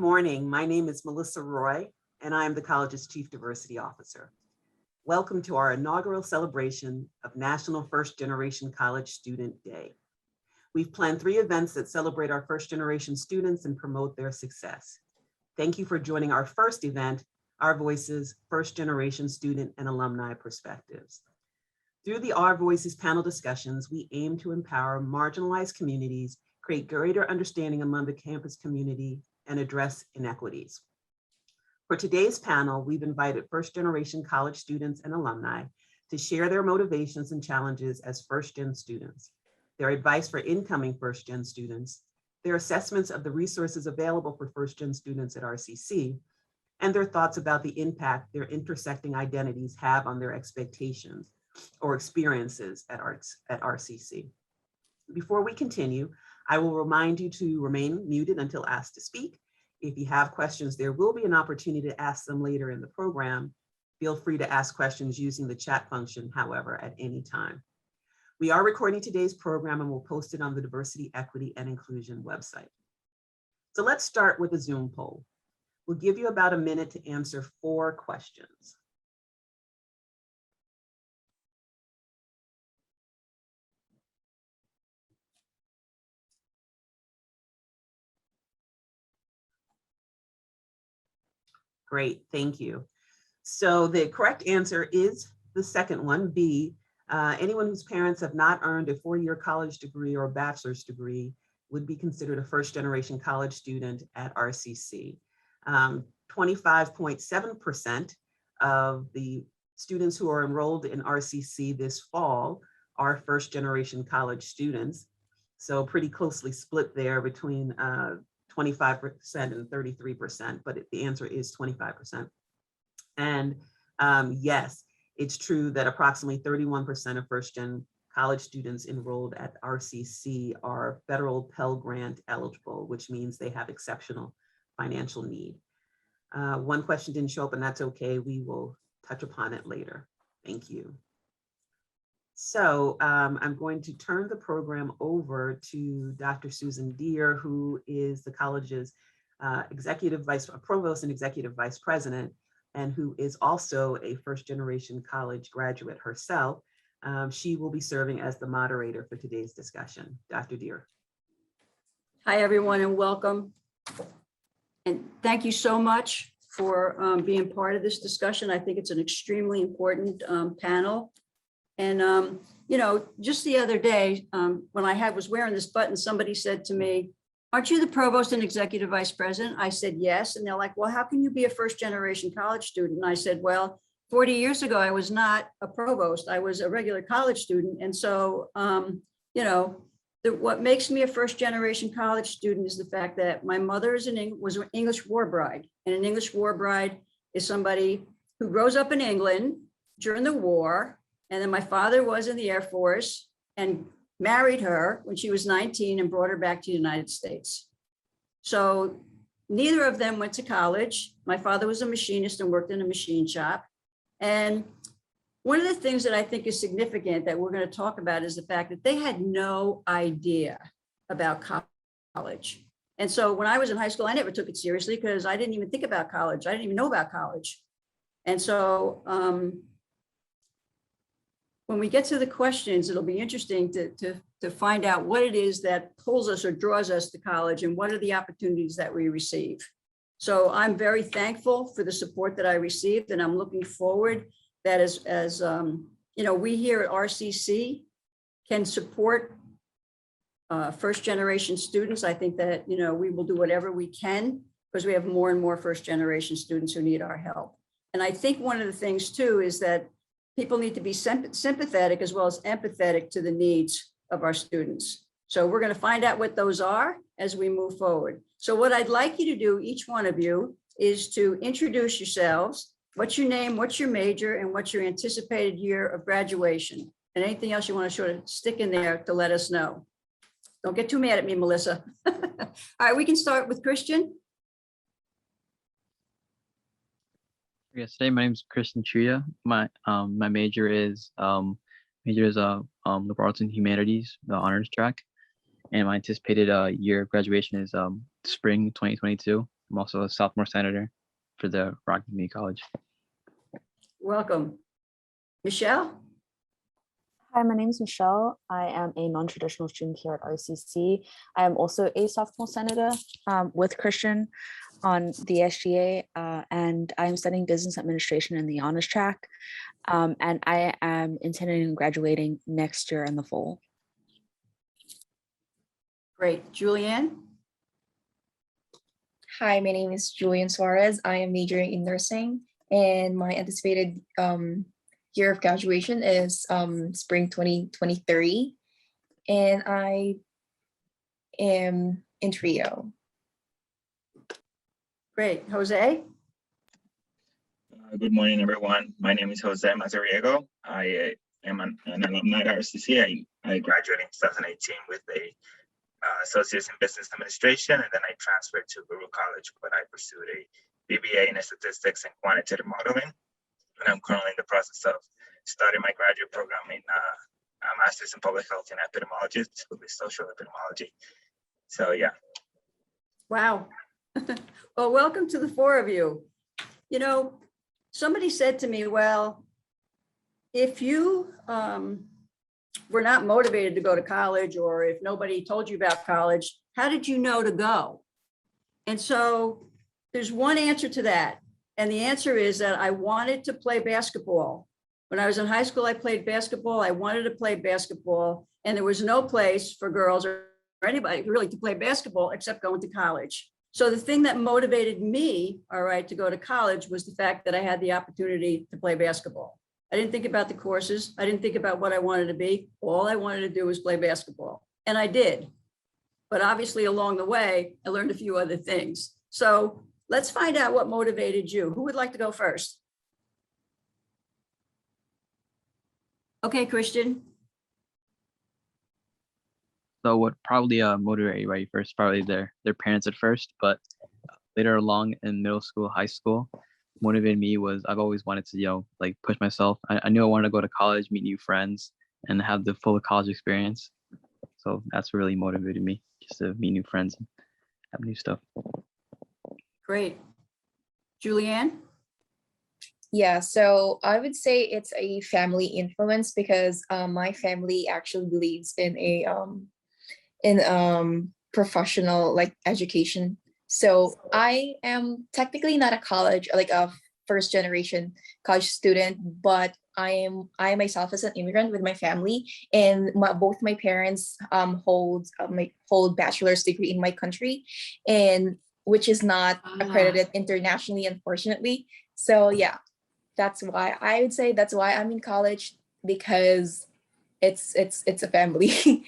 morning. My name is Melissa Roy, and I am the college's Chief Diversity Officer. Welcome to our inaugural celebration of National First Generation College Student Day. We've planned 3 events that celebrate our first generation students and promote their success. Thank you for joining our first event, Our Voices, First Generation Student and Alumni Perspectives. Through the Our Voices panel discussions, we aim to empower marginalized communities, create greater understanding among the campus community, and address inequities. For today's panel, we've invited first generation college students and alumni to share their motivations and challenges as first gen students, their advice for incoming first gen students, their assessments of the resources available for first gen students at RCC, and their thoughts about the impact their intersecting identities have on their expectations or experiences at RCC. Before we continue, I will remind you to remain muted until asked to speak. If you have questions, there will be an opportunity to ask them later in the program. Feel free to ask questions using the chat function, however, at any time. We are recording today's program and we'll post it on the Diversity, Equity, and Inclusion website. So let's start with a Zoom poll. We'll give you about a minute to answer 4 questions. Great, thank you. So the correct answer is the second one, B. Anyone whose parents have not earned a 4-year college degree or bachelor's degree would be considered a first generation college student at RCC. 25.7% of the students who are enrolled in RCC this fall are first generation college students. So pretty closely split there between 25% and 33%, but the answer is 25%. And yes, it's true that approximately 31% of first-gen college students enrolled at RCC are federal Pell Grant eligible, which means they have exceptional financial need. One question didn't show up, and that's okay. We will touch upon it later. Thank you. So I'm going to turn the program over to Dr. Susan Deere, who is the college's Provost and Executive Vice President, and who is also a first generation college graduate herself. She will be serving as the moderator for today's discussion. Dr. Deere. Hi, everyone, and welcome. And thank you so much for being part of this discussion. I think it's an extremely important panel. And, you know, just the other day, when I was wearing this button, somebody said to me, "Aren't you the Provost and Executive Vice President?" I said, "Yes." And they're like, "Well, how can you be a first generation college student?" And I said, "Well, 40 years ago, I was not a provost. I was a regular college student." And so, you know, what makes me a first generation college student is the fact that my mother was an English war bride. And an English war bride is somebody who grows up in England during the war. And then my father was in the Air Force and married her when she was 19 and brought her back to the United States. So neither of them went to college. My father was a machinist and worked in a machine shop. And one of the things that I think is significant that we're going to talk about is the fact that they had no idea about college. And so when I was in high school, I never took it seriously because I didn't even think about college. I didn't even know about college. And so when we get to the questions, it'll be interesting to find out what it is that pulls us or draws us to college and what are the opportunities that we receive. So I'm very thankful for the support that I received, and I'm looking forward that as you know, we here at RCC can support first generation students. I think that, you know, we will do whatever we can because we have more and more first generation students who need our help. And I think one of the things too is that people need to be sympathetic as well as empathetic to the needs of our students. So we're going to find out what those are as we move forward. So what I'd like you to do, each one of you, is to introduce yourselves. What's your name, what's your major, and what's your anticipated year of graduation? And anything else you want to sort of stick in there to let us know. Don't get too mad at me, Melissa. All right, we can start with Christian. Yes, today my name is Christian Tria. My major is liberal arts and humanities, the honors track, and my anticipated year of graduation is spring 2022. I'm also a sophomore senator for the Rock Community College. Welcome. Michelle? Hi, my name is Michelle. I am a non-traditional student here at RCC. I am also a sophomore senator with Christian on the SGA, and I am studying business administration in the honors track. And I am intending on graduating next year in the fall. Great. Julianne? Hi, my name is Julian Suarez. I am majoring in nursing, and my anticipated year of graduation is spring 2023, and I am in Trio. Great. Jose? Good morning, everyone. My name is Jose Mazariego. I am an alumni at RCC. I graduated in 2018 with a associate's in business administration, and then I transferred to Guru College, but I pursued a BBA in statistics and quantitative modeling. And I'm currently in the process of starting my graduate program in a master's in public health and epidemiology, with social epidemiology. So yeah. Wow. Well, welcome to the four of you. You know, somebody said to me, well, if you were not motivated to go to college, or if nobody told you about college, how did you know to go? And so there's one answer to that. And the answer is that I wanted to play basketball. When I was in high school, I played basketball. I wanted to play basketball, and there was no place for girls or anybody really to play basketball except going to college. So the thing that motivated me, all right, to go to college was the fact that I had the opportunity to play basketball. I didn't think about the courses. I didn't think about what I wanted to be. All I wanted to do was play basketball, and I did. But obviously along the way, I learned a few other things. So let's find out what motivated you. Who would like to go first? Okay, Christian. So what probably motivated right first, probably their parents at first, but later along in middle school, high school, motivated me was I've always wanted to, like push myself. I knew I wanted to go to college, meet new friends, and have the full college experience. So that's what really motivated me, just to meet new friends and have new stuff. Great. Julianne? Yeah, so I would say it's a family influence, because my family actually believes in a professional like education. So I am technically not a college, like a first generation college student, but I myself as an immigrant with my family, and both my parents hold bachelor's degree in my country, and which is not accredited internationally, unfortunately. So yeah, that's why I would say that's why I'm in college, because it's a family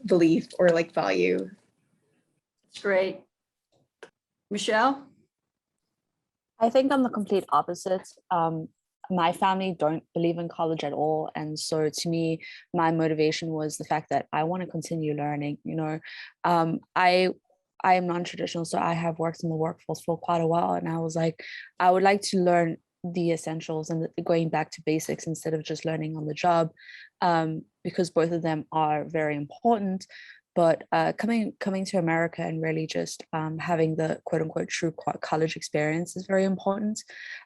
belief or like value. It's great. Michelle? I think I'm the complete opposite. My family don't believe in college at all. And so to me, my motivation was the fact that I want to continue learning. I am non-traditional, so I have worked in the workforce for quite a while. And I was like, I would like to learn the essentials and going back to basics instead of just learning on the job, because both of them are very important. But coming to America and really just having the quote unquote true college experience is very important.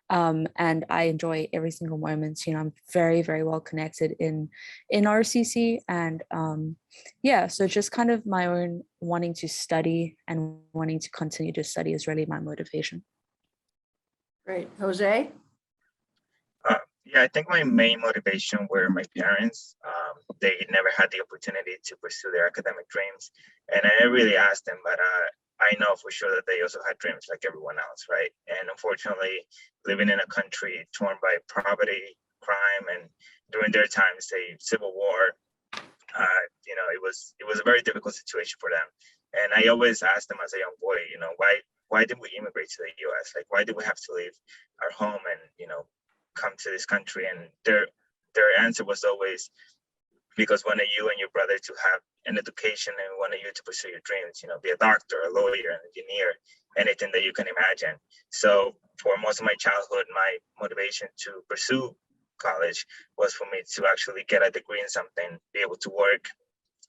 And I enjoy every single moment. I'm very, very well connected in RCC. And yeah, so just kind of my own wanting to study and wanting to continue to study is really my motivation. Great. Jose? Yeah, I think my main motivation were my parents. They never had the opportunity to pursue their academic dreams. And I never really asked them, but I know for sure that they also had dreams like everyone else, right? And unfortunately, living in a country torn by poverty, crime, and during their time, say, civil war, it was a very difficult situation for them. And I always asked them as a young boy, why did we immigrate to the US? Like, why did we have to leave our home and, come to this country? And their answer was always, because we wanted you and your brother to have an education, and we wanted you to pursue your dreams, be a doctor, a lawyer, an engineer, anything that you can imagine. So for most of my childhood, my motivation to pursue college was for me to actually get a degree in something, be able to work,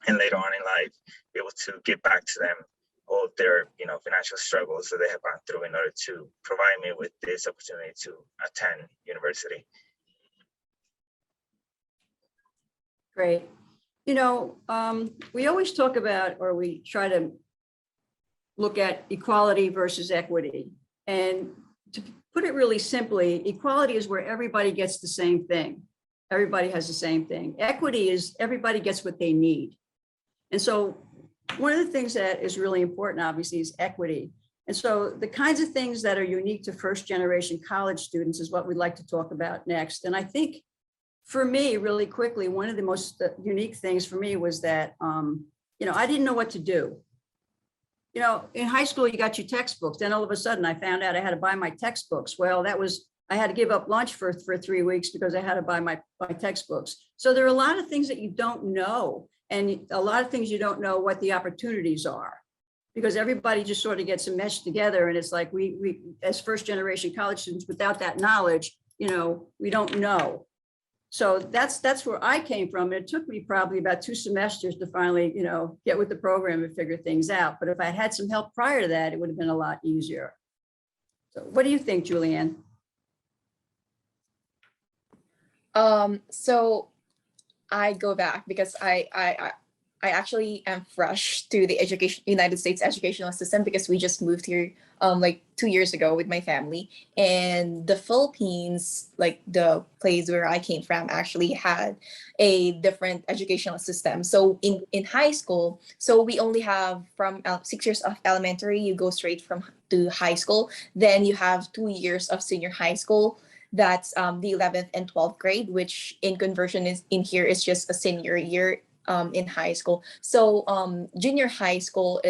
and later on in life, be able to give back to them all their, financial struggles that they have gone through in order to provide me with this opportunity to attend university. Great. We always talk about, or we try to look at equality versus equity. And to put it really simply, equality is where everybody gets the same thing. Everybody has the same thing. Equity is everybody gets what they need. And so one of the things that is really important, obviously, is equity. And so the kinds of things that are unique to first generation college students is what we'd like to talk about next. And I think for me, really quickly, one of the most unique things for me was that, I didn't know what to do. In high school, you got your textbooks. Then all of a sudden I found out I had to buy my textbooks. Well, I had to give up lunch for 3 weeks because I had to buy my textbooks. So there are a lot of things that you don't know. And a lot of things you don't know what the opportunities are, because everybody just sort of gets meshed together. And it's like we as first generation college students, without that knowledge, we don't know. So that's where I came from. It took me probably about 2 semesters to finally, get with the program and figure things out. But if I had some help prior to that, it would have been a lot easier. So what do you think, Julianne? So I go back because I actually am fresh to the United States educational system because we just moved here like 2 years ago with my family. And the Philippines, like the place where I came from, actually had a different educational system. So in high school, so we only have from 6 years of elementary, you go straight to high school. Then you have 2 years of senior high school. That's the 11th and 12th grade, which in conversion is in here is just a senior year in high school. So junior high school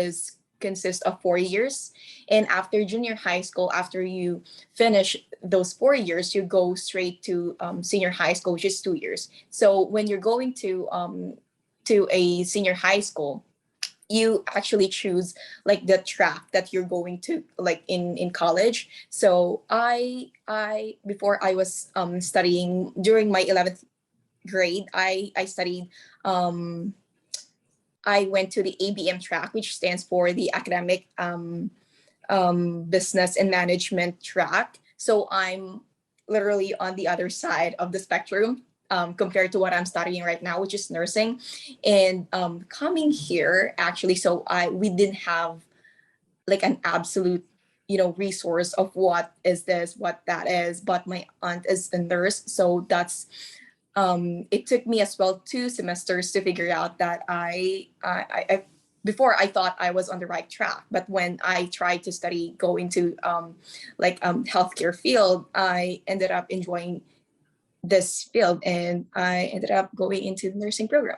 consists of 4 years. And after junior high school, after you finish those 4 years, you go straight to senior high school, which is 2 years. So when you're going to a senior high school, you actually choose like the track that you're going to like in college. So I before I was studying during my 11th grade, I studied I went to the ABM track, which stands for the academic business and management track. So I'm literally on the other side of the spectrum compared to what I'm studying right now, which is nursing. And coming here, actually, so we didn't have like an absolute resource of what is this, what that is, but my aunt is a nurse. So that's it took me as well 2 semesters to figure out that I before I thought I was on the right track, but when I tried to go into healthcare field, I ended up enjoying this field and I ended up going into the nursing program.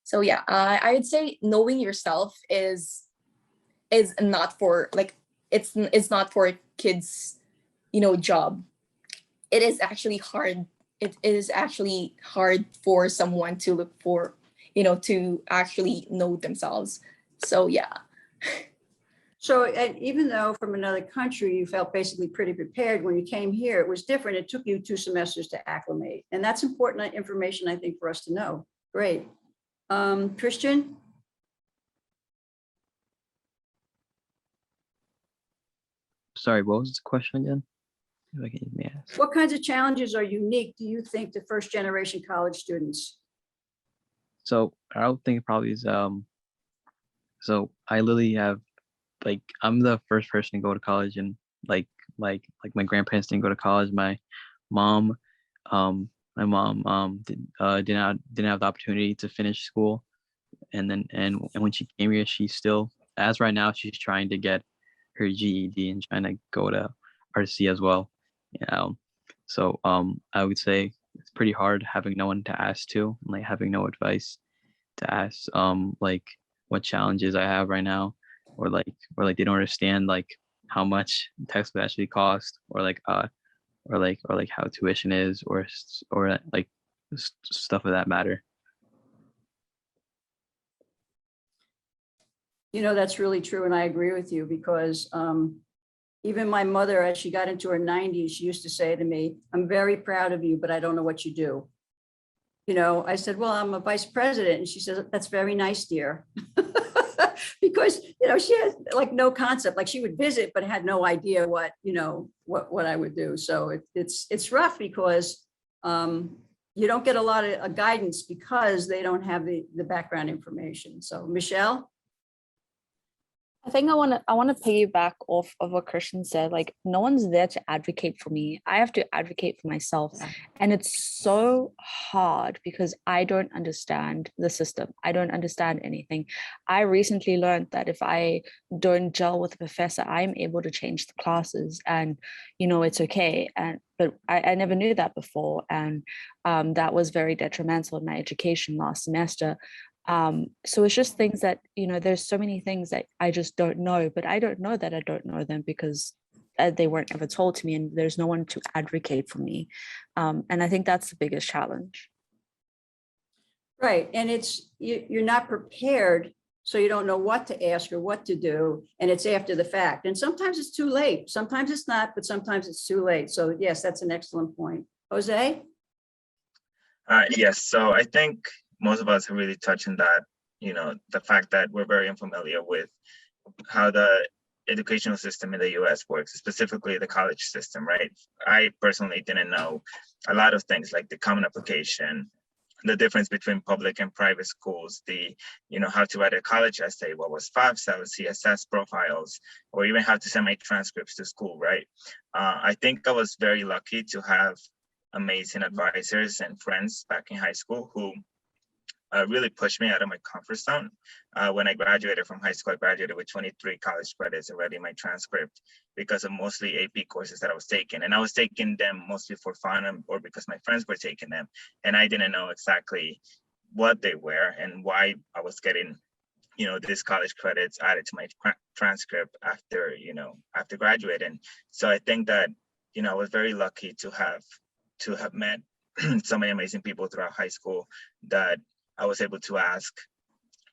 So yeah, I would say knowing yourself is not for like it's not for a kid's job. It is actually hard. It is actually hard for someone to look for, to actually know themselves. So yeah. So, and even though from another country, you felt basically pretty prepared when you came here, it was different. It took you 2 semesters to acclimate. And that's important information, I think, for us to know. Great. Christian? Sorry, what was the question again? If I can even ask. What kinds of challenges are unique, do you think, to first generation college students? So I would think probably is so I literally have like I'm the first person to go to college, and like my grandparents didn't go to college. My mom didn't have the opportunity to finish school, and when she came here, she still, as right now, she's trying to get her GED and trying to go to RC as well. So I would say it's pretty hard having no one to ask to, like having no advice to ask like what challenges I have right now, or like they don't understand like how much textbook actually cost, or like how tuition is, or like stuff of that matter. That's really true. And I agree with you because even my mother, as she got into her 90s, she used to say to me, "I'm very proud of you, but I don't know what you do." I said, "Well, I'm a vice president." And she says, "That's very nice, dear." because, she has like no concept, like she would visit, but had no idea what I would do. So it's rough because you don't get a lot of guidance because they don't have the background information. So Michelle? I think I want to piggyback off of what Christian said. Like, no one's there to advocate for me. I have to advocate for myself. And it's so hard because I don't understand the system. I don't understand anything. I recently learned that if I don't gel with a professor, I'm able to change the classes and, it's okay. But I never knew that before. And that was very detrimental in my education last semester. So it's just things that, there's so many things that I just don't know, but I don't know that I don't know them because they weren't ever told to me and there's no one to advocate for me. And I think that's the biggest challenge. Right. And you're not prepared, so you don't know what to ask or what to do. And it's after the fact. And sometimes it's too late. Sometimes it's not, but sometimes it's too late. So yes, that's an excellent point. Jose? Yes, so I think most of us are really touching that, the fact that we're very unfamiliar with how the educational system in the US works, specifically the college system, right? I personally didn't know a lot of things like the common application, the difference between public and private schools, how to write a college essay, what was FAFSA, CSS profiles, or even how to send my transcripts to school, right? I think I was very lucky to have amazing advisors and friends back in high school who really pushed me out of my comfort zone. When I graduated from high school, I graduated with 23 college credits already in my transcript because of mostly AP courses that I was taking. And I was taking them mostly for fun or because my friends were taking them. And I didn't know exactly what they were and why I was getting, these college credits added to my transcript after graduating. So I think that, I was very lucky to have met so many amazing people throughout high school that I was able to ask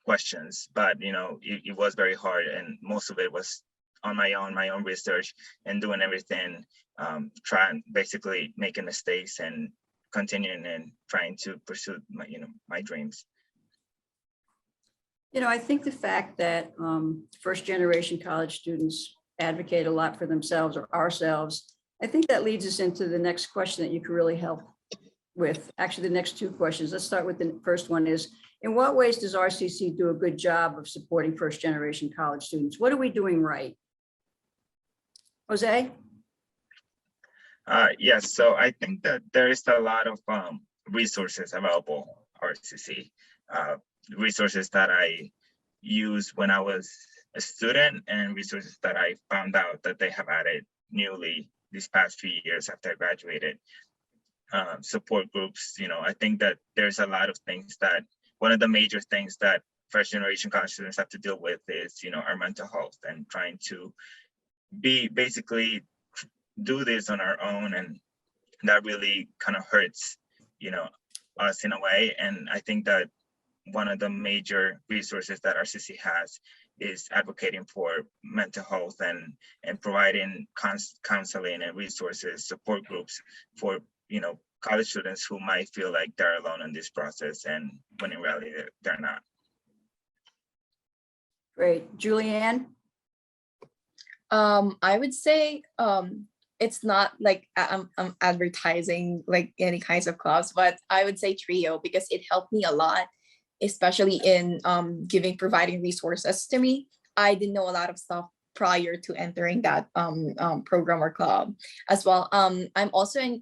questions, but it was very hard, and most of it was on my own research and doing everything, trying, basically making mistakes and continuing and trying to pursue my dreams. I think the fact that first generation college students advocate a lot for themselves or ourselves, I think that leads us into the next question that you could really help with. Actually, the next two questions. Let's start with the first one is, in what ways does RCC do a good job of supporting first generation college students? What are we doing right? Jose? Yes, so I think that there is a lot of resources available at RCC, resources that I used when I was a student and resources that I found out that they have added newly these past few years after I graduated. Support groups, I think that there's a lot of things that one of the major things that first generation college students have to deal with is, our mental health and trying to basically do this on our own. And that really kind of hurts, us in a way. And I think that one of the major resources that RCC has is advocating for mental health and providing counseling and resources, support groups for college students who might feel like they're alone in this process, and when in reality they're not. Great. Julianne? I would say it's not like I'm advertising like any kinds of clubs, but I would say Trio because it helped me a lot, especially in providing resources to me. I didn't know a lot of stuff prior to entering that program or club as well. I'm also in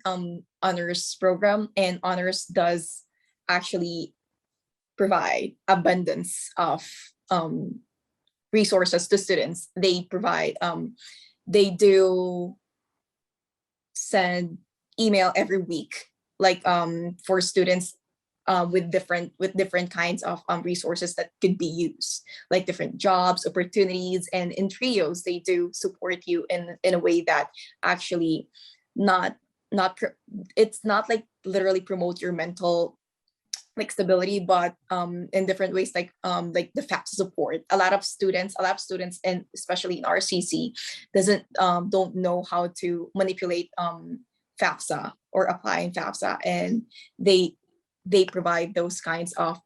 honors program, and honors does actually provide abundance of resources to students. They provide, they do send email every week, like for students with different kinds of resources that could be used, like different jobs, opportunities. And in Trios, they do support you in a way that actually it's not like literally promote your mental like stability, but in different ways, like the FAFSA support. A lot of students, and especially in RCC, don't know how to manipulate FAFSA or apply in FAFSA, and they provide those kinds of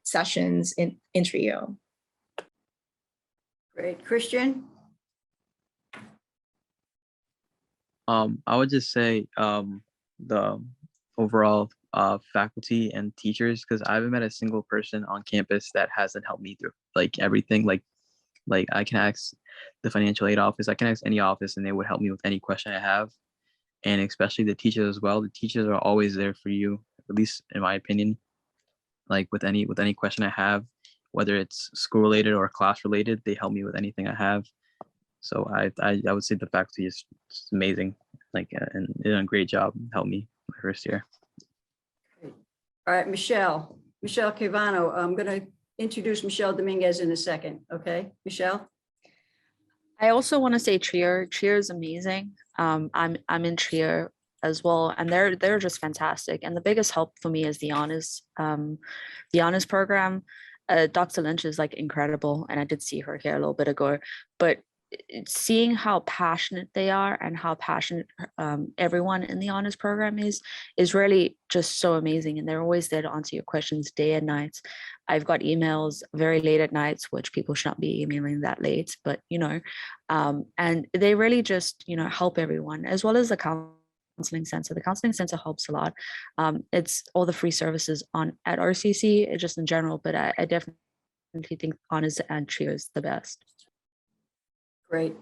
sessions in Trio. Great. Christian? I would just say the overall faculty and teachers, because I haven't met a single person on campus that hasn't helped me through like everything. Like I can ask the financial aid office, I can ask any office, and they would help me with any question I have. And especially the teachers as well. The teachers are always there for you, at least in my opinion. Like with any question I have, whether it's school related or class related, they help me with anything I have. So I would say the faculty is just amazing, like and they did a great job, helped me my first year. All right, Michelle Cavano. I'm going to introduce Michelle Dominguez in a second. Okay, Michelle? I also want to say Trier. Trier is amazing. I'm in Trier as well, and they're just fantastic. And the biggest help for me is the honors program. Dr. Lynch is like incredible, and I did see her here a little bit ago. But seeing how passionate they are and how passionate everyone in the honors program is really just so amazing. And they're always there to answer your questions day and night. I've got emails very late at nights, which people should not be emailing that late, but and they really just, help everyone, as well as the counseling center. The counseling center helps a lot. It's all the free services on at RCC, just in general, but I definitely think honors and trio is the best. Great.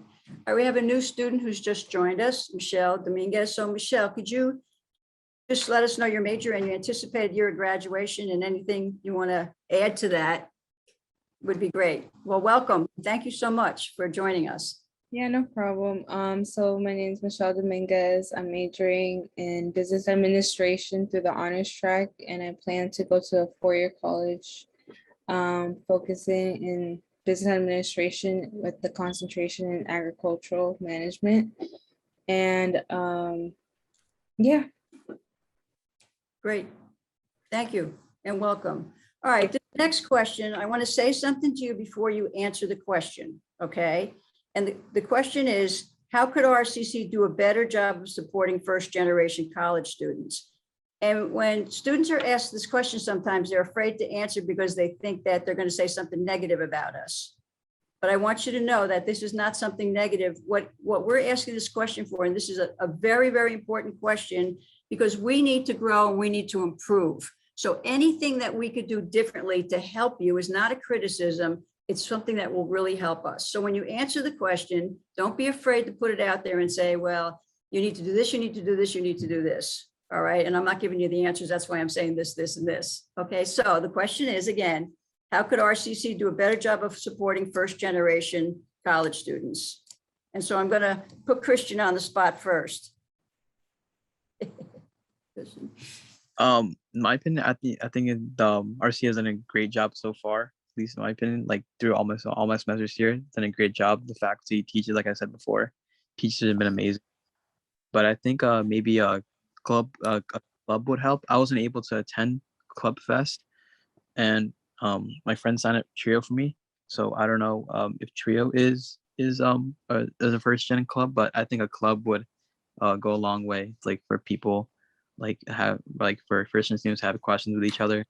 All right, we have a new student who's just joined us, Michelle Dominguez. So Michelle, could you just let us know your major and your anticipated year of graduation, and anything you want to add to that would be great. Well, welcome. Thank you so much for joining us. Yeah, no problem. So my name is Michelle Dominguez. I'm majoring in business administration through the honors track, and I plan to go to a four-year college focusing in business administration with the concentration in agricultural management. And yeah. Great. Thank you and welcome. All right, the next question, I want to say something to you before you answer the question, okay? And the question is, how could RCC do a better job of supporting first-generation college students? And when students are asked this question, sometimes they're afraid to answer because they think that they're going to say something negative about us. But I want you to know that this is not something negative. What we're asking this question for, and this is a very, very important question, because we need to grow and we need to improve. So anything that we could do differently to help you is not a criticism. It's something that will really help us. So when you answer the question, don't be afraid to put it out there and say, well, you need to do this, you need to do this, you need to do this. All right. And I'm not giving you the answers. That's why I'm saying this, this, and this. Okay. So the question is, again, how could RCC do a better job of supporting first-generation college students? And so I'm going to put Christian on the spot first. In my opinion, I think RC has done a great job so far, at least in my opinion. Like through almost all my semesters here, done a great job. The faculty, teachers, like I said before, teachers have been amazing. But I think maybe a club would help. I wasn't able to attend Club Fest, and my friend signed up Trio for me. So I don't know if Trio is a first gen club, but I think a club would go a long way, like for people for first gen students to have questions with each other.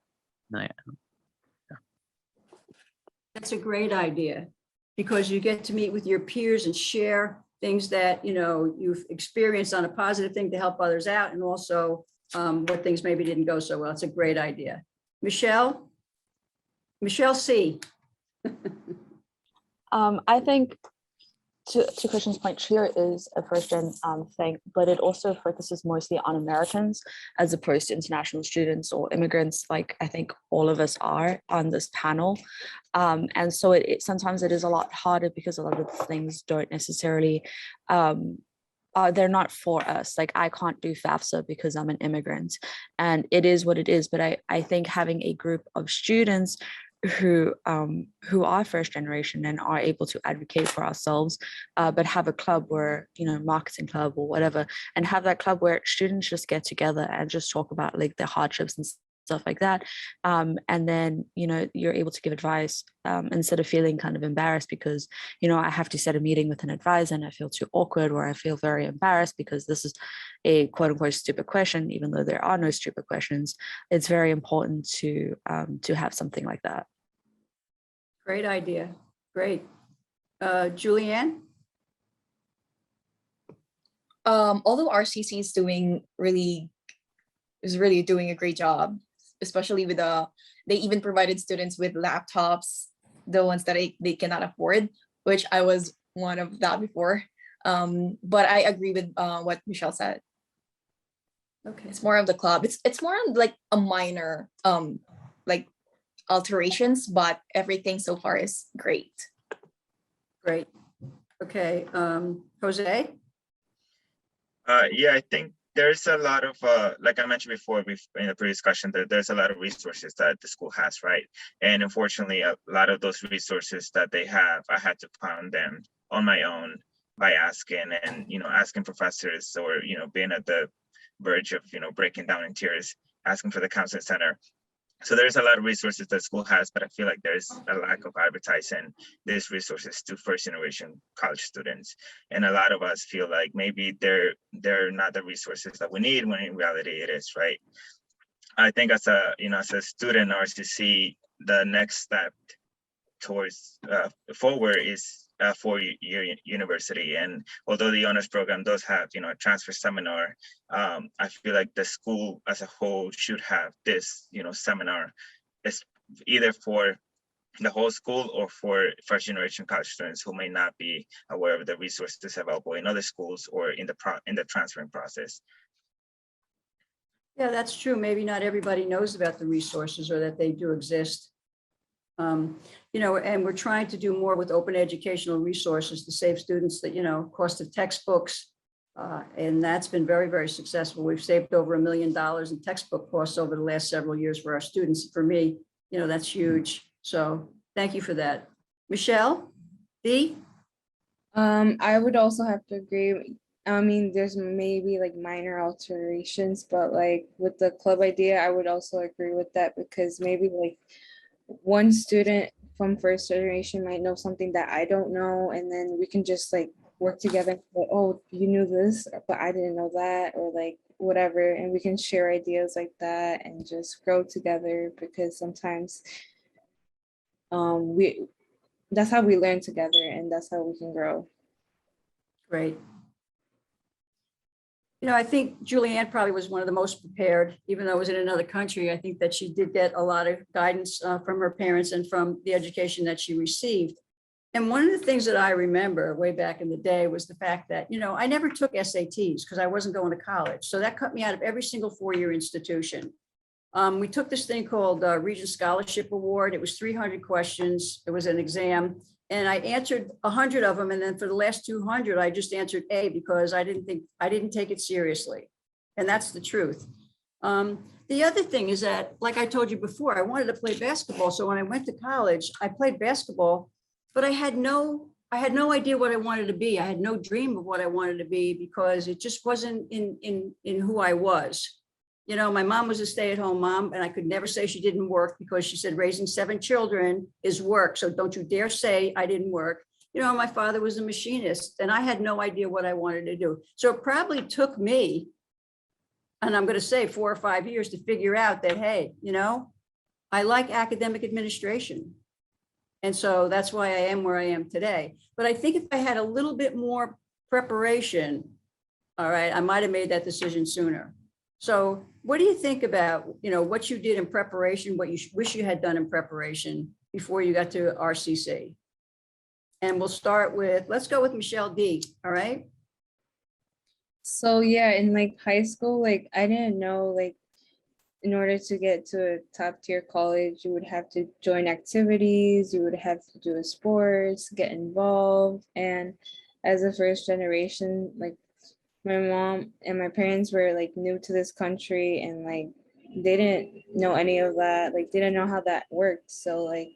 That's a great idea, because you get to meet with your peers and share things that you've experienced on a positive thing to help others out, and also what things maybe didn't go so well. It's a great idea. Michelle C. I think to Christian's point, Cheer is a first gen thing, but it also focuses mostly on Americans as opposed to international students or immigrants, like I think all of us are on this panel. And so sometimes it is a lot harder because a lot of the things don't necessarily, they're not for us. Like I can't do FAFSA because I'm an immigrant, and it is what it is. But I think having a group of students who are first generation and are able to advocate for ourselves, but have a club where, marketing club or whatever, and have that club where students just get together and just talk about like their hardships and stuff like that. And then, you're able to give advice instead of feeling kind of embarrassed because, I have to set a meeting with an advisor and I feel too awkward, or I feel very embarrassed because this is a quote unquote stupid question, even though there are no stupid questions. It's very important to have something like that. Great idea. Great. Julianne? Although RCC is really doing a great job, especially with they even provided students with laptops, the ones that they cannot afford, which I was one of that before. But I agree with what Michelle said. Okay. It's more of the club. It's more of like a minor like alterations, but everything so far is great. Great. Okay, Jose? Yeah, I think there's a lot of, like I mentioned before, in the previous discussion, there's a lot of resources that the school has, right? And unfortunately, a lot of those resources that they have, I had to find them on my own by asking and, asking professors or, being at the verge of, breaking down in tears, asking for the counseling center. So there's a lot of resources that school has, but I feel like there's a lack of advertising these resources to first generation college students. And a lot of us feel like maybe they're not the resources that we need, when in reality it is, right? I think as a student RCC, the next step towards forward is for your university. And although the honors program does have a transfer seminar, I feel like the school as a whole should have this seminar, is either for the whole school or for first generation college students who may not be aware of the resources available in other schools or in the transferring process. Yeah, that's true. Maybe not everybody knows about the resources or that they do exist. And we're trying to do more with open educational resources to save students the, cost of textbooks. And that's been very, very successful. We've saved over $1 million in textbook costs over the last several years for our students. For me, that's huge. So thank you for that. Michelle, Dee? I would also have to agree. I mean, there's maybe like minor alterations, but like with the club idea, I would also agree with that, because maybe like one student from first generation might know something that I don't know, and then we can just like work together. Like, oh, you knew this, but I didn't know that, or like whatever, and we can share ideas like that and just grow together, because sometimes that's how we learn together, and that's how we can grow. Great. I think Julianne probably was one of the most prepared, even though it was in another country. I think that she did get a lot of guidance from her parents and from the education that she received. And one of the things that I remember way back in the day was the fact that, I never took SATs because I wasn't going to college. So that cut me out of every single four-year institution. We took this thing called Regent Scholarship Award. It was 300 questions. It was an exam. And I answered 100 of them. And then for the last 200, I just answered A, because I didn't take it seriously. And that's the truth. The other thing is that, like I told you before, I wanted to play basketball. So when I went to college, I played basketball, but I had no idea what I wanted to be. I had no dream of what I wanted to be, because it just wasn't in who I was. My mom was a stay-at-home mom, and I could never say she didn't work, because she said raising 7 children is work. So don't you dare say I didn't work. My father was a machinist, and I had no idea what I wanted to do. So it probably took me, and I'm going to say 4 or 5 years, to figure out that, hey, I like academic administration. And so that's why I am where I am today. But I think if I had a little bit more preparation, all right, I might have made that decision sooner. So what do you think about, what you did in preparation, what you wish you had done in preparation before you got to RCC? And let's go with Michelle D. All right. So yeah, in like high school, like I didn't know, like in order to get to a top tier college, you would have to join activities, you would have to do sports, get involved. And as a first generation, like my mom and my parents were like new to this country, and like they didn't know any of that, like they didn't know how that worked. So like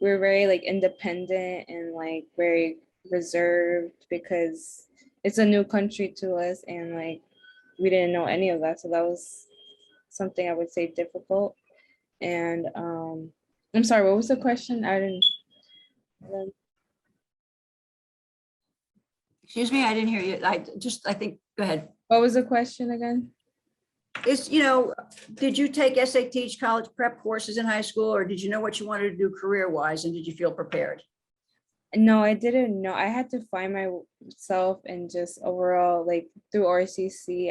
we were very like independent and like very reserved, because it's a new country to us, and like we didn't know any of that. So that was something I would say difficult. And I'm sorry, what was the question? I didn't. Excuse me, I didn't hear you. I think, go ahead. What was the question again? Did you take SAT college prep courses in high school, or did you know what you wanted to do career-wise, and did you feel prepared? No, I didn't know. I had to find myself and just overall, like through RCC,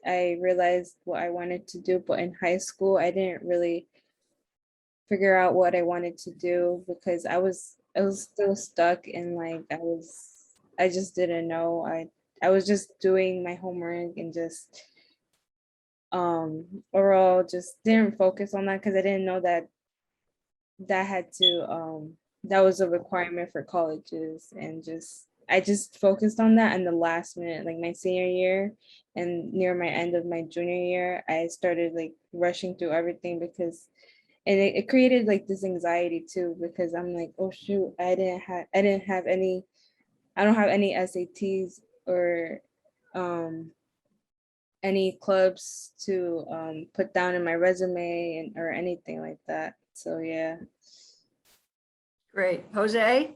I realized what I wanted to do, but in high school, I didn't really figure out what I wanted to do because I was still stuck in like I just didn't know. I was just doing my homework and just overall just didn't focus on that because I didn't know that had to that was a requirement for colleges, and just I just focused on that in the last minute, like my senior year and near my end of my junior year, I started like rushing through everything because and it created like this anxiety too because I'm like, oh shoot, I don't have any SATs or any clubs to put down in my resume and or anything like that. So yeah. Great. Jose?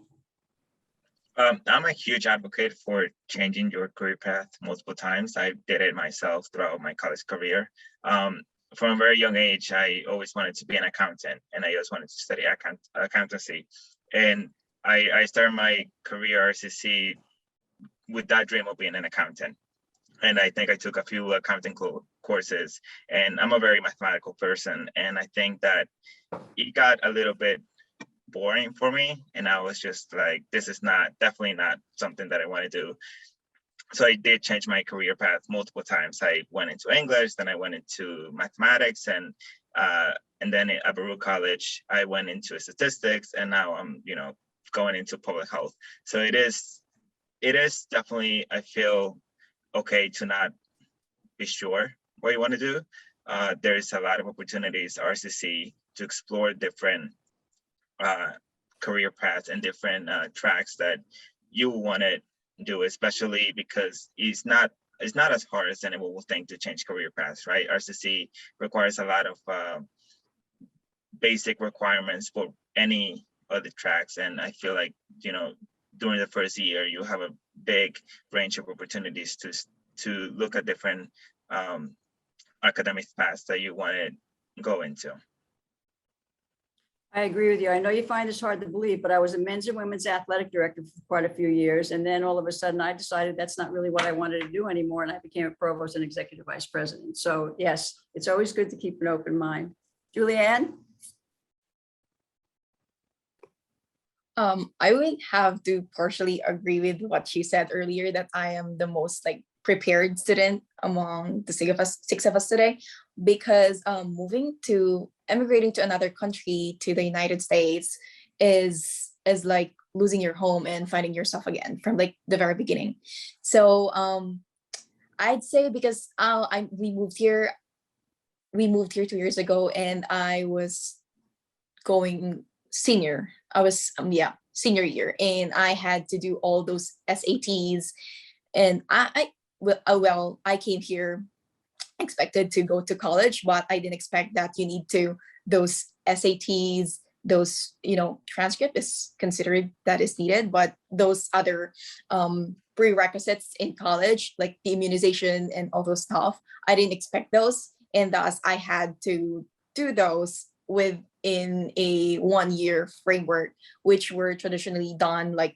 I'm a huge advocate for changing your career path multiple times. I did it myself throughout my college career. From a very young age, I always wanted to be an accountant, and I always wanted to study accountancy. And I started my career RCC with that dream of being an accountant. And I think I took a few accounting courses, and I'm a very mathematical person. And I think that it got a little bit boring for me, and I was just like, this is definitely not something that I want to do. So I did change my career path multiple times. I went into English, then I went into mathematics, and then at Baruch College I went into statistics, and now I'm going into public health. So it is definitely, I feel, okay to not be sure what you want to do. There's a lot of opportunities RCC to explore different career paths and different tracks that you want to do, especially because it's not as hard as anyone will think to change career paths, right? RCC requires a lot of basic requirements for any other tracks, and I feel like during the first year you have a big range of opportunities to look at different academic paths that you want to go into. I agree with you. I know you find this hard to believe, but I was a men's and women's athletic director for quite a few years. And then all of a sudden I decided that's not really what I wanted to do anymore. And I became a provost and executive vice president. So yes, it's always good to keep an open mind. Julianne? I would have to partially agree with what she said earlier, that I am the most like prepared student among the six of us today, because emigrating to another country, to the United States, is like losing your home and finding yourself again from like the very beginning. So I'd say because we moved here 2 years ago, and I was going senior. I was senior year, and I had to do all those SATs, and I came here expected to go to college, but I didn't expect that you need those SATs, those transcript is considered that is needed, but those other prerequisites in college, like the immunization and all those stuff, I didn't expect those, and thus I had to do those within a 1-year framework, which were traditionally done like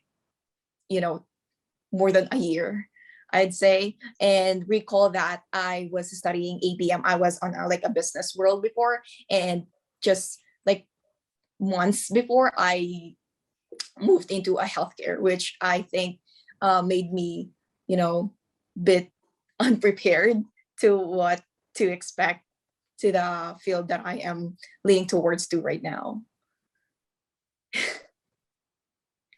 more than a year, I'd say. And recall that I was studying ABM. I was on a business world before, and just like months before, I moved into a healthcare, which I think made me bit unprepared to what to expect to the field that I am leaning towards to right now.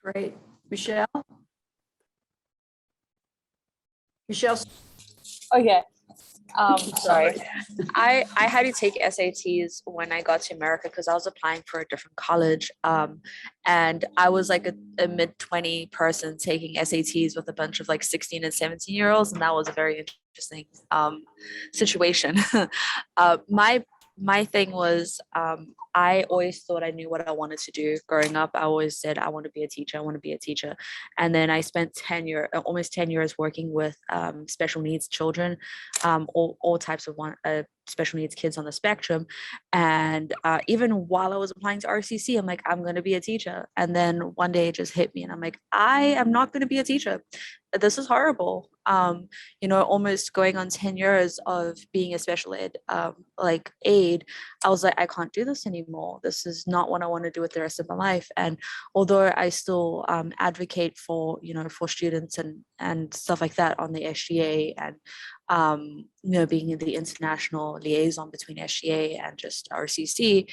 Great. Michelle? Michelle? Okay. Sorry. I had to take SATs when I got to America because I was applying for a different college. And I was like a mid-20 person taking SATs with a bunch of like 16 and 17-year-olds. And that was a very interesting situation. My thing was, I always thought I knew what I wanted to do growing up. I always said, I want to be a teacher. I want to be a teacher. And then I spent almost 10 years working with special needs children, all types of special needs kids on the spectrum. And even while I was applying to RCC, I'm like, I'm going to be a teacher. And then one day it just hit me and I'm like, I am not going to be a teacher. This is horrible. Almost going on 10 years of being a special ed like aide, I was like, I can't do this anymore. This is not what I want to do with the rest of my life. And although I still advocate for, for students and stuff like that on the SGA, and being in the international liaison between SGA and just RCC,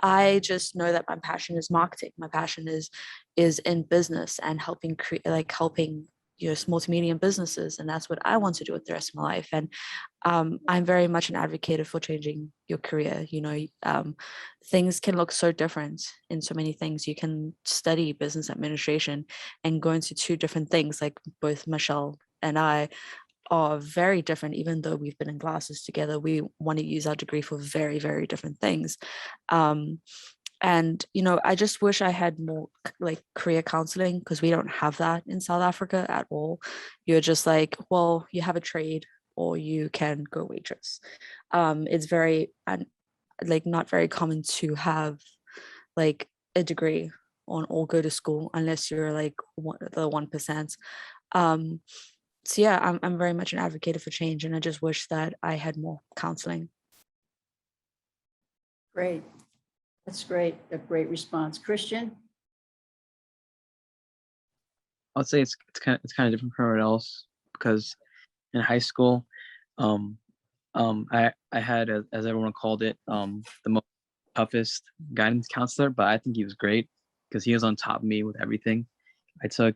I just know that my passion is marketing. My passion is in business and helping small to medium businesses, and that's what I want to do with the rest of my life. And I'm very much an advocate for changing your career. Things can look so different in so many things. You can study business administration and go into two different things. Like both Michelle and I are very different, even though we've been in classes together. We want to use our degree for very, very different things. And I just wish I had more like career counseling, because we don't have that in South Africa at all. You're just like, well, you have a trade or you can go waitress. It's very not very common to have like a degree or go to school unless you're like the 1%. So yeah, I'm very much an advocate for change, and I just wish that I had more counseling. Great. That's great. A great response. Christian? I would say it's kind of different from everyone else, because in high school, I had, as everyone called it, the most toughest guidance counselor, but I think he was great because he was on top of me with everything. I took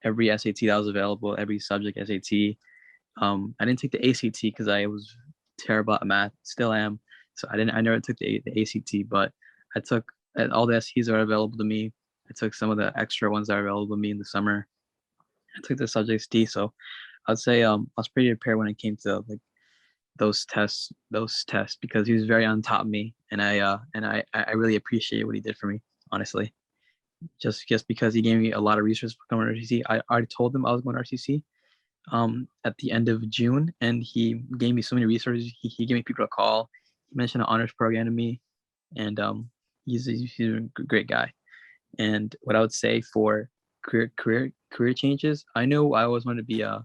every SAT that was available, every subject SAT. I didn't take the ACT because I was terrible at math, still am. So I never took the ACT, but I took all the SATs that are available to me. I took some of the extra ones that are available to me in the summer. I took the subjects D. So I'd say I was pretty prepared when it came to like those tests, because he was very on top of me, and I really appreciate what he did for me, honestly. Just because he gave me a lot of resources for going to RCC. I already told him I was going to RCC at the end of June, and he gave me so many resources. He gave me people to call. He mentioned an honors program to me, and he's a great guy. And what I would say for career changes, I know I always want to be a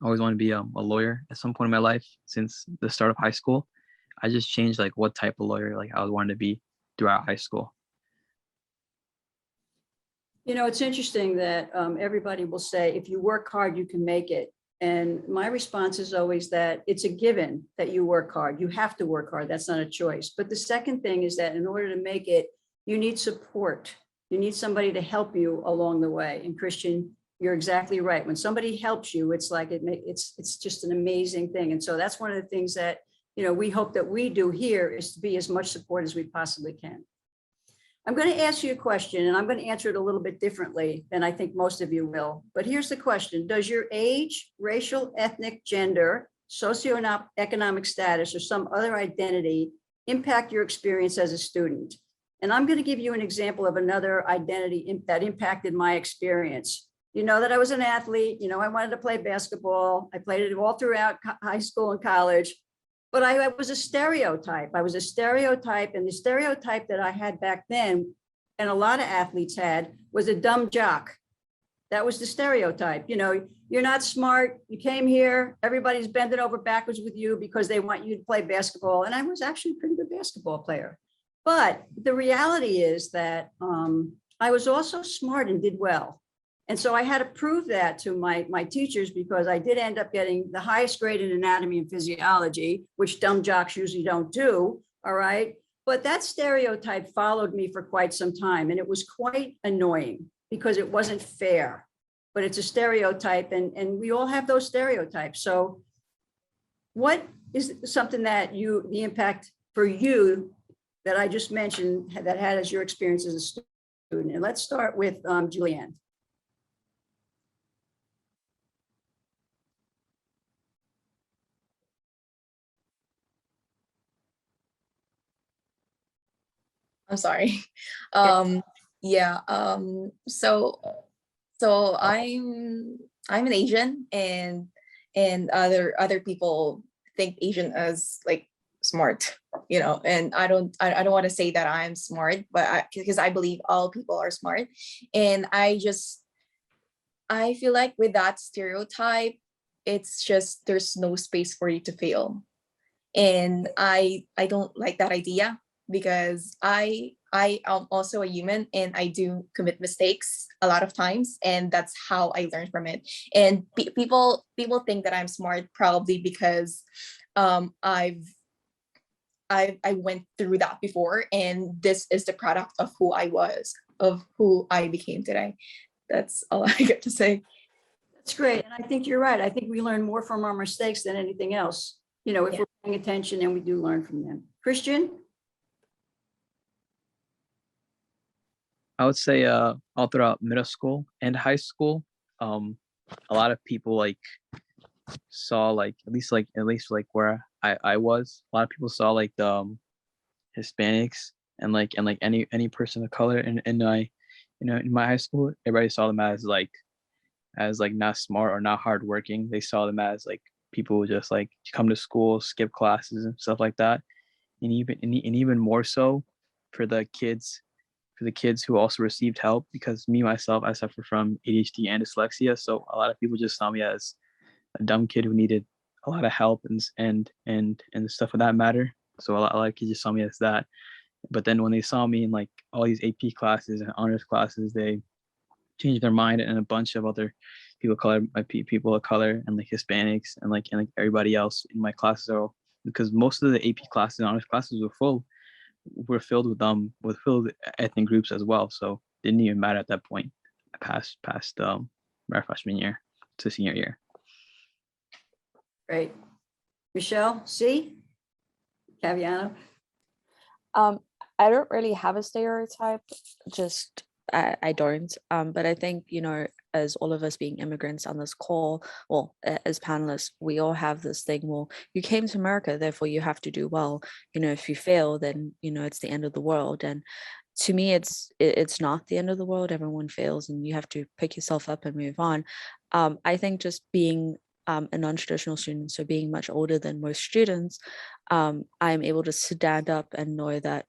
lawyer at some point in my life since the start of high school. I just changed like what type of lawyer like I would want to be throughout high school. It's interesting that everybody will say, if you work hard, you can make it. And my response is always that it's a given that you work hard. You have to work hard. That's not a choice. But the second thing is that in order to make it, you need support. You need somebody to help you along the way. And Christian, you're exactly right. When somebody helps you, it's like it's just an amazing thing. And so that's one of the things that, we hope that we do here, is to be as much support as we possibly can. I'm going to ask you a question, and I'm going to answer it a little bit differently than I think most of you will. But here's the question. Does your age, racial, ethnic, gender, socioeconomic status, or some other identity impact your experience as a student? And I'm going to give you an example of another identity that impacted my experience. You know that I was an athlete. I wanted to play basketball. I played it all throughout high school and college. But I was a stereotype. And the stereotype that I had back then, and a lot of athletes had, was a dumb jock. That was the stereotype. You're not smart. You came here. Everybody's bending over backwards with you because they want you to play basketball. And I was actually a pretty good basketball player. But the reality is that I was also smart and did well. And so I had to prove that to my teachers, because I did end up getting the highest grade in anatomy and physiology, which dumb jocks usually don't do. All right. But that stereotype followed me for quite some time. And it was quite annoying because it wasn't fair. But it's a stereotype, and we all have those stereotypes. So what is something that the impact for you that I just mentioned that had as your experience as a student? And let's start with Julianne. I'm sorry. Yeah. So I'm an Asian, and and other people think Asian as like smart, and I don't want to say that I'm smart, but because I believe all people are smart. And I feel like with that stereotype, it's just there's no space for you to fail. And I don't like that idea, because I am also a human and I do commit mistakes a lot of times, and that's how I learn from it. And people think that I'm smart probably because I went through that before, and this is the product of who I was, of who I became today. That's all I get to say. That's great. And I think you're right. I think we learn more from our mistakes than anything else. If Yeah. we're paying attention, and we do learn from them. Christian? I would say all throughout middle school and high school, a lot of people like saw like at least like where I was, a lot of people saw like the Hispanics and like any person of color in my in my high school. Everybody saw them as like not smart or not hardworking. They saw them as like people who just like come to school, skip classes and stuff like that. And even more so for the kids who also received help, because me myself, I suffer from ADHD and dyslexia. So a lot of people just saw me as a dumb kid who needed a lot of help and stuff of that matter. So a lot of kids just saw me as that. But then when they saw me in like all these AP classes and honors classes, they changed their mind, and a bunch of other people of color and like Hispanics and like everybody else in my classes are all, because most of the AP classes and honors classes were filled with ethnic groups as well. So it didn't even matter at that point. I passed my freshman year to senior year. Great. Michelle, C? Caviano? I don't really have a stereotype, just I don't. But I think, as all of us being immigrants on this call, well, as panelists, we all have this thing, well, you came to America, therefore you have to do well. If you fail, then, it's the end of the world. And to me, it's not the end of the world. Everyone fails and you have to pick yourself up and move on. I think just being a non-traditional student, so being much older than most students, I'm able to stand up and know that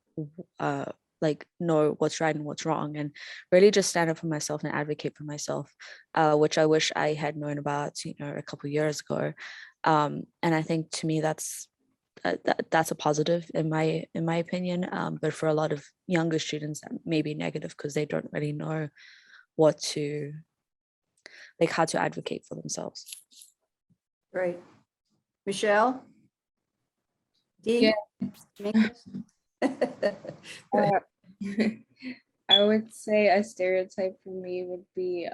know what's right and what's wrong, and really just stand up for myself and advocate for myself, which I wish I had known about a couple of years ago. And I think to me that's a positive in my opinion, but for a lot of younger students that may be negative because they don't really know how to advocate for themselves. Great. Michelle? D? Yeah. I would say a stereotype for me would be,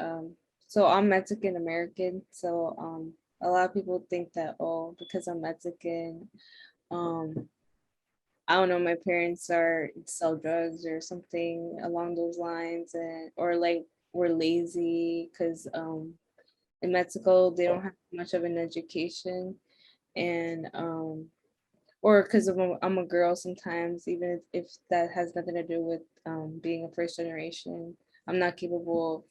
so I'm Mexican American. So a lot of people think that, oh, because I'm Mexican, I don't know, my parents sell drugs or something along those lines, or like we're lazy because in Mexico they don't have much of an education, and or because I'm a girl sometimes, even if that has nothing to do with being a first generation, I'm not capable of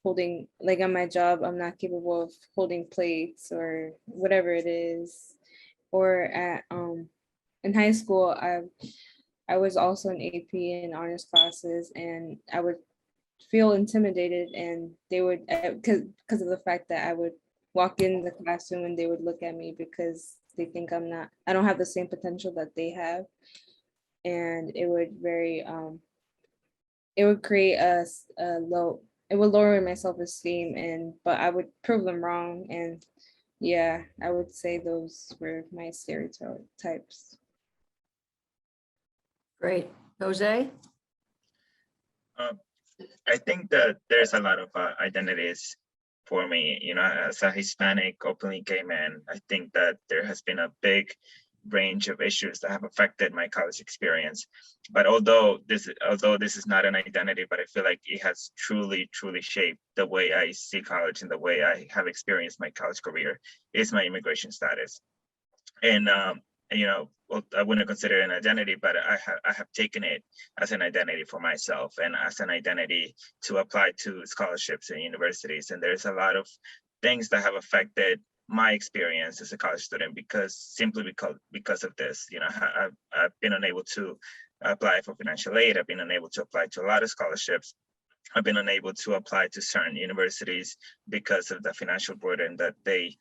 holding, like on my job, I'm not capable of holding plates or whatever it is. Or at in high school, I was also in AP and honors classes, and I would feel intimidated, and they would, because of the fact that I would walk in the classroom and they would look at me because they think I don't have the same potential that they have. And it would it would create it would lower my self-esteem, but I would prove them wrong. And yeah, I would say those were my stereotypes. Great. Jose? I think that there's a lot of identities for me, as a Hispanic, openly gay man. I think that there has been a big range of issues that have affected my college experience. But although this is not an identity, but I feel like it has truly shaped the way I see college and the way I have experienced my college career, is my immigration status. And well, I wouldn't consider it an identity, but I have taken it as an identity for myself and as an identity to apply to scholarships and universities. And there's a lot of things that have affected my experience as a college student simply because of this. You know, I've been unable to apply for financial aid. I've been unable to apply to a lot of scholarships. I've been unable to apply to certain universities because of the financial burden that they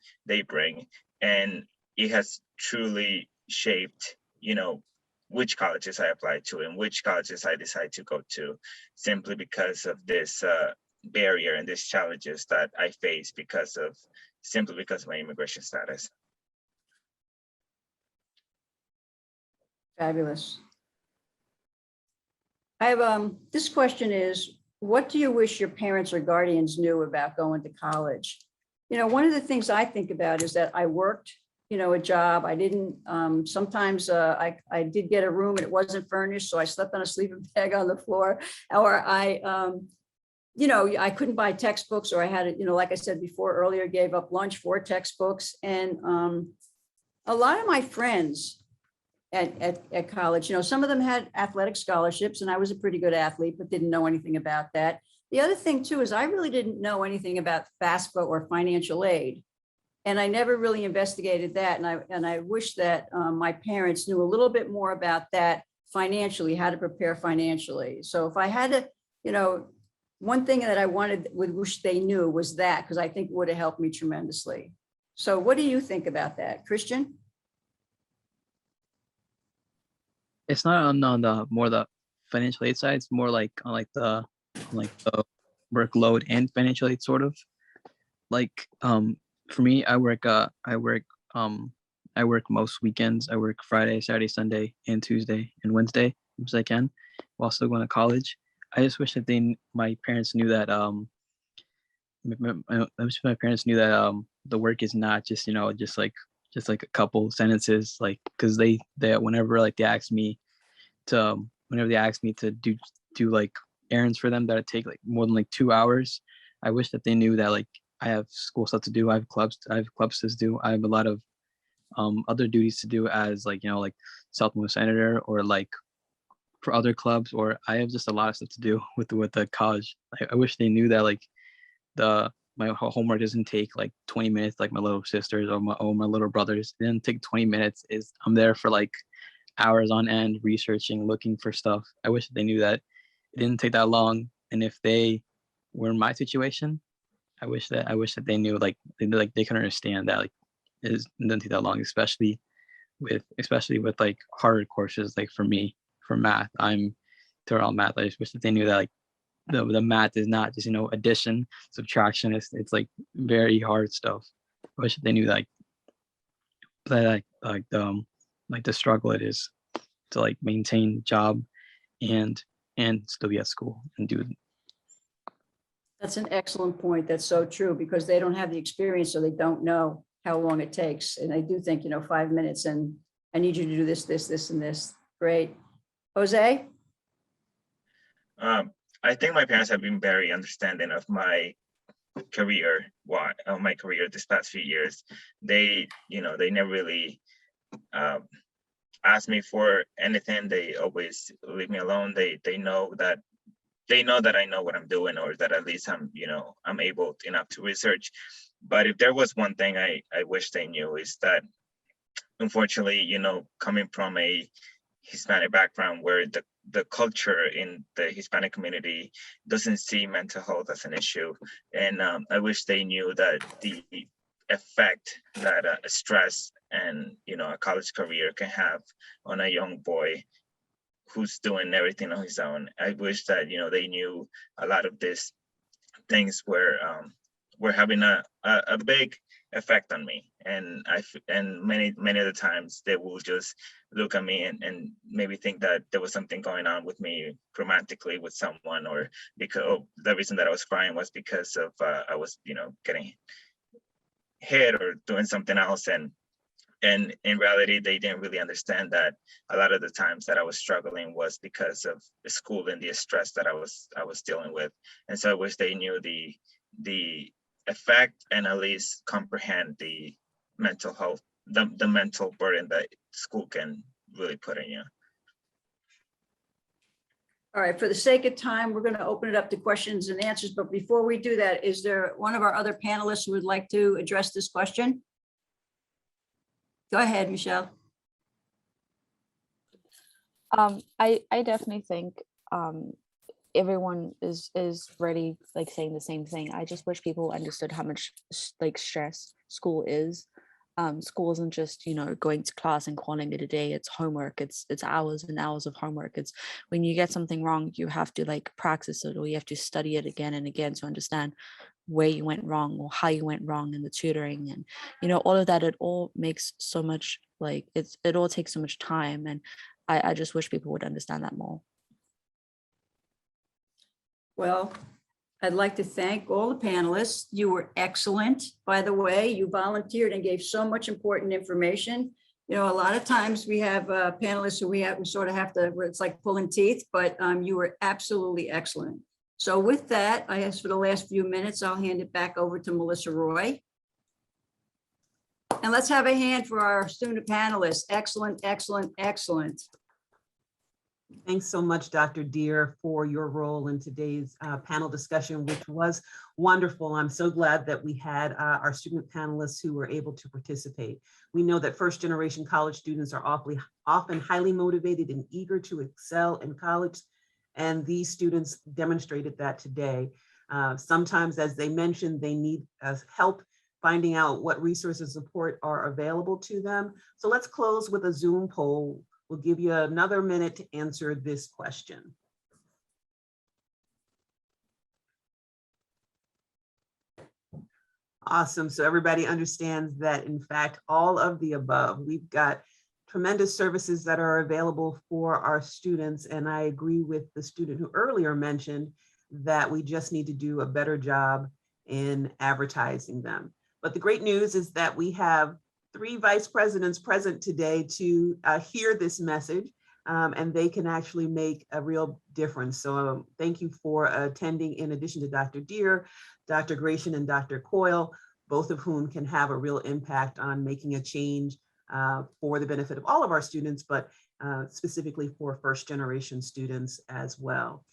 bring, and it has truly shaped, you know, which colleges I apply to and which colleges I decide to go to, simply because of this barrier and these challenges that I face simply because of my immigration status. Fabulous. I have, this question is, what do you wish your parents or guardians knew about going to college? You know, one of the things I think about is that I worked, you know, a job. I didn't, sometimes I did get a room and it wasn't furnished, so I slept on a sleeping bag on the floor, or you know, I couldn't buy textbooks, or I had, you know, like I said before earlier, gave up lunch for textbooks. And a lot of my friends at college, you know, some of them had athletic scholarships, and I was a pretty good athlete, but didn't know anything about that. The other thing too is I really didn't know anything about FAFSA or financial aid, and I never really investigated that. And I wish that my parents knew a little bit more about that financially, how to prepare financially. So if I had to, you know, one thing that I wish they knew was that, because I think it would have helped me tremendously. So what do you think about that, Christian? It's not on the more the financial aid side. It's more like on the workload and financial aid sort of. Like for me, I work most weekends. I work Friday, Saturday, Sunday, and Tuesday and Wednesday as I can, while still going to college. I just wish that my parents knew that I wish my parents knew that the work is not just, you know, just like a couple sentences, like, because they whenever they ask me to do like errands for them that take like more than like 2 hours, I wish that they knew that like I have school stuff to do, I have clubs to do, I have a lot of other duties to do as, like, you know, like Southmost senator, or like for other clubs, or I have just a lot of stuff to do with the college. I wish they knew that like my homework doesn't take like 20 minutes like my little sisters or my little brothers. It didn't take 20 minutes. I'm there for like hours on end, researching, looking for stuff. I wish they knew that it didn't take that long. And if they were in my situation, I wish that they knew, like they can understand that like it doesn't take that long, especially with like harder courses. Like for me, for math, I'm thorough math. I just wish that they knew that like the math is not just, you know, addition, subtraction. It's like very hard stuff. I wish that they knew that like the struggle it is to like maintain job and still be at school and do. That's an excellent point. That's so true, because they don't have the experience, so they don't know how long it takes. And I do think, you know, 5 minutes and I need you to do this, and this. Great. Jose? I think my parents have been very understanding of my career, this past few years. They, you know, they never really ask me for anything. They always leave me alone. They know that I know what I'm doing, or that at least I'm able enough to research. But if there was one thing I wish they knew, is that unfortunately, you know, coming from a Hispanic background, where the culture in the Hispanic community doesn't see mental health as an issue. And I wish they knew that the effect that stress and, you know, a college career can have on a young boy who's doing everything on his own. I wish that, you know, they knew a lot of these things were having a big effect on me. And many of the times they will just look at me and maybe think that there was something going on with me romantically with someone, or because the reason that I was crying was because of I was, you know, getting hit or doing something else. And in reality, they didn't really understand that a lot of the times that I was struggling was because of the school and the stress that I was dealing with. And so I wish they knew the effect, and at least comprehend the mental health, the mental burden that school can really put on you. All right, for the sake of time, we're going to open it up to questions and answers. But before we do that, is there one of our other panelists who would like to address this question? Go ahead, Michelle. I definitely think everyone is ready, like saying the same thing. I just wish people understood how much like stress school is. School isn't just, you know, going to class and calling it a day. It's homework. It's hours and hours of homework. It's when you get something wrong, you have to like practice it, or you have to study it again and again to understand where you went wrong or how you went wrong in the tutoring, and you know, all of that. It all makes so much, like it all takes so much time, and I just wish people would understand that more. Well, I'd like to thank all the panelists. You were excellent, by the way. You volunteered and gave so much important information. You know, a lot of times we have panelists who we sort of have to, where it's like pulling teeth, but you were absolutely excellent. So with that, I guess for the last few minutes, I'll hand it back over to Melissa Roy. And let's have a hand for our student panelists. Excellent, excellent, excellent. Thanks so much, Dr. Deere, for your role in today's panel discussion, which was wonderful. I'm so glad that we had our student panelists who were able to participate. We know that first generation college students are often highly motivated and eager to excel in college, and these students demonstrated that today. Sometimes, as they mentioned, they need help finding out what resources and support are available to them. So let's close with a Zoom poll. We'll give you another minute to answer this question. Awesome. So everybody understands that, in fact, all of the above. We've got tremendous services that are available for our students. And I agree with the student who earlier mentioned that we just need to do a better job in advertising them. But the great news is that we have 3 vice presidents present today to hear this message, and they can actually make a real difference. So thank you for attending, in addition to Dr. Deere, Dr. Gratian, and Dr. Coyle, both of whom can have a real impact on making a change for the benefit of all of our students, but specifically for first generation students as well.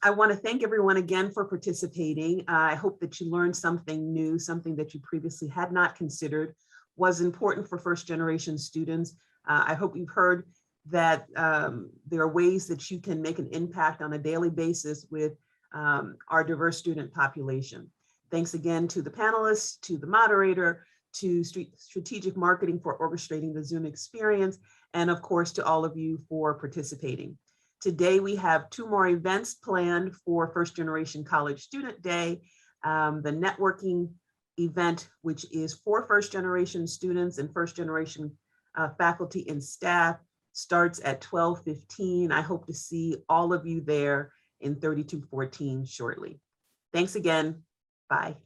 I want to thank everyone again for participating. I hope that you learned something new, something that you previously had not considered was important for first generation students. I hope you've heard that there are ways that you can make an impact on a daily basis with our diverse student population. Thanks again to the panelists, to the moderator, to strategic marketing for orchestrating the Zoom experience, and of course to all of you for participating. Today, we have 2 more events planned for First Generation College Student Day. The networking event, which is for first generation students and first generation faculty and staff, starts at 12:15. I hope to see all of you there in 3214 shortly. Thanks again. Bye.